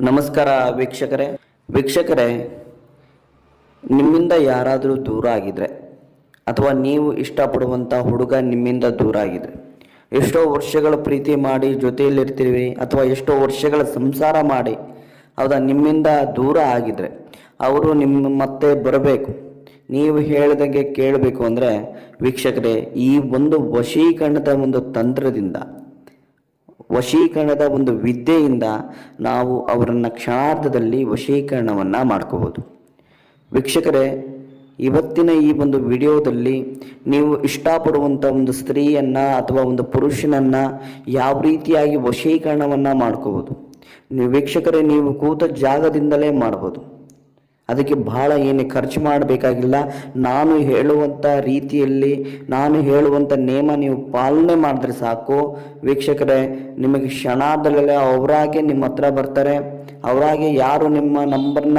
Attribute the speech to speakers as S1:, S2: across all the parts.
S1: ನಮಸ್ಕಾರ ವೀಕ್ಷಕರೇ, ನಿಮ್ಮಿಂದ ಯಾರಾದರೂ ದೂರ ಆಗಿದ್ರೆ ಅಥವಾ ನೀವು ಇಷ್ಟಪಡುವಂಥ ಹುಡುಗ ನಿಮ್ಮಿಂದ ದೂರ ಆಗಿದ್ರೆ, ಎಷ್ಟೋ ವರ್ಷಗಳ ಪ್ರೀತಿ ಮಾಡಿ ಜೊತೆಯಲ್ಲಿರ್ತೀವಿ ಅಥವಾ ಎಷ್ಟೋ ವರ್ಷಗಳ ಸಂಸಾರ ಮಾಡಿ ಹೌದಾ ನಿಮ್ಮಿಂದ ದೂರ ಆಗಿದ್ರೆ ಅವರು ನಿಮ್ಮ ಮತ್ತೆ ಬರಬೇಕು, ನೀವು ಹೇಳಿದಂಗೆ ಕೇಳಬೇಕು ಅಂದರೆ ವೀಕ್ಷಕರೇ, ಈ ಒಂದು ವಶೀಕರಣದ ಒಂದು ತಂತ್ರದಿಂದ, ವಶೀಕರಣದ ಒಂದು ವಿದ್ಯೆಯಿಂದ ನಾವು ಅವರನ್ನು ಕ್ಷಣಾರ್ಧದಲ್ಲಿ ವಶೀಕರಣವನ್ನು ಮಾಡ್ಕೋಬೋದು. ವೀಕ್ಷಕರೇ, ಇವತ್ತಿನ ಈ ಒಂದು ವಿಡಿಯೋದಲ್ಲಿ ನೀವು ಇಷ್ಟಪಡುವಂಥ ಒಂದು ಸ್ತ್ರೀಯನ್ನು ಅಥವಾ ಒಂದು ಪುರುಷನನ್ನು ಯಾವ ರೀತಿಯಾಗಿ ವಶೀಕರಣವನ್ನು ಮಾಡ್ಕೋಬೋದು, ವೀಕ್ಷಕರೇ ನೀವು ಕೂತ ಜಾಗದಿಂದಲೇ ಮಾಡ್ಬೋದು. ಅದಕ್ಕೆ ಬಹಳ ಏನು ಖರ್ಚು ಮಾಡಬೇಕಾಗಿಲ್ಲ. ನಾನು ಹೇಳುವಂಥ ರೀತಿಯಲ್ಲಿ, ನಾನು ಹೇಳುವಂಥ ನೇಮ ನೀವು ಪಾಲನೆ ಮಾಡಿದ್ರೆ ಸಾಕು ವೀಕ್ಷಕರೇ, ನಿಮಗೆ ಕ್ಷಣದಲ್ಲೇ ಅವರಾಗೆ ನಿಮ್ಮ ಹತ್ರ ಬರ್ತಾರೆ. ಅವರಾಗೆ ಯಾರು ನಿಮ್ಮ ನಂಬರ್ನ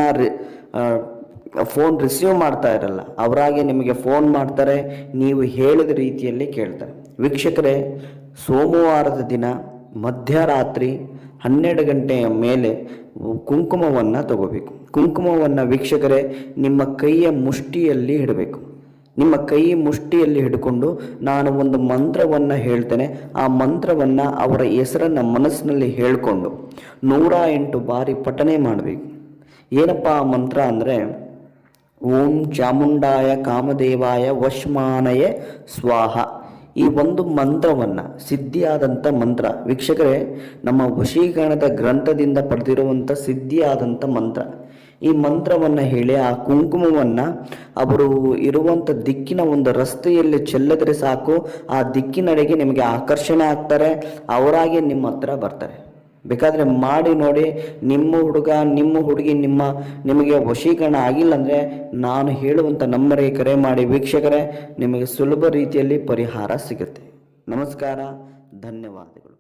S1: ಫೋನ್ ರಿಸೀವ್ ಮಾಡ್ತಾ ಇರಲ್ಲ, ಅವರಾಗೆ ನಿಮಗೆ ಫೋನ್ ಮಾಡ್ತಾರೆ, ನೀವು ಹೇಳಿದ ರೀತಿಯಲ್ಲಿ ಕೇಳ್ತಾರೆ. ವೀಕ್ಷಕರೇ, ಸೋಮವಾರದ ದಿನ ಮಧ್ಯರಾತ್ರಿ 12 ಗಂಟೆಯ ಮೇಲೆ ಕುಂಕುಮವನ್ನು ತಗೋಬೇಕು. ಕುಂಕುಮವನ್ನು ವೀಕ್ಷಕರೇ ನಿಮ್ಮ ಕೈಯ ಮುಷ್ಟಿಯಲ್ಲಿ ಇಡಬೇಕು. ನಿಮ್ಮ ಕೈ ಮುಷ್ಟಿಯಲ್ಲಿ ಹಿಡ್ಕೊಂಡು ನಾನು ಒಂದು ಮಂತ್ರವನ್ನು ಹೇಳ್ತೇನೆ, ಆ ಮಂತ್ರವನ್ನು ಅವರ ಹೆಸರನ್ನು ಮನಸ್ಸಿನಲ್ಲಿ ಹೇಳಿಕೊಂಡು 108 ಬಾರಿ ಪಠನೆ ಮಾಡಬೇಕು. ಏನಪ್ಪ ಆ ಮಂತ್ರ ಅಂದರೆ, ಓಂ ಚಾಮುಂಡಾಯ ಕಾಮದೇವಾಯ ವಶ್ಮಾನಯ ಸ್ವಾಹ. ಈ ಒಂದು ಮಂತ್ರವನ್ನು, ಸಿದ್ಧಿಯಾದಂಥ ಮಂತ್ರ ವೀಕ್ಷಕರೇ, ನಮ್ಮ ವಶೀಕರಣದ ಗ್ರಂಥದಿಂದ ಪಡೆದಿರುವಂಥ ಸಿದ್ಧಿಯಾದಂಥ ಮಂತ್ರ. ಈ ಮಂತ್ರವನ್ನು ಹೇಳಿ ಆ ಕುಂಕುಮವನ್ನು ಅವರು ಇರುವಂಥ ದಿಕ್ಕಿನ ಒಂದು ರಸ್ತೆಯಲ್ಲಿ ಚೆಲ್ಲಿದ್ರೆ ಸಾಕು, ಆ ದಿಕ್ಕಿನಡೆಗೆ ನಿಮಗೆ ಆಕರ್ಷಣೆ ಆಗ್ತಾರೆ, ಅವರಾಗೆ ನಿಮ್ಮ ಹತ್ರ ಬರ್ತಾರೆ. ಬೇಕಾದರೆ ಮಾಡಿ ನೋಡಿ. ನಿಮ್ಮ ಹುಡುಗ ನಿಮ್ಮ ಹುಡುಗಿ ನಿಮಗೆ ವಶೀಕರಣ ಆಗಿಲ್ಲ ಅಂದರೆ ನಾನು ಹೇಳುವಂಥ ನಂಬರಿಗೆ ಕರೆ ಮಾಡಿ ವೀಕ್ಷಕರೇ, ನಿಮಗೆ ಸುಲಭ ರೀತಿಯಲ್ಲಿ ಪರಿಹಾರ ಸಿಗುತ್ತೆ. ನಮಸ್ಕಾರ, ಧನ್ಯವಾದಗಳು.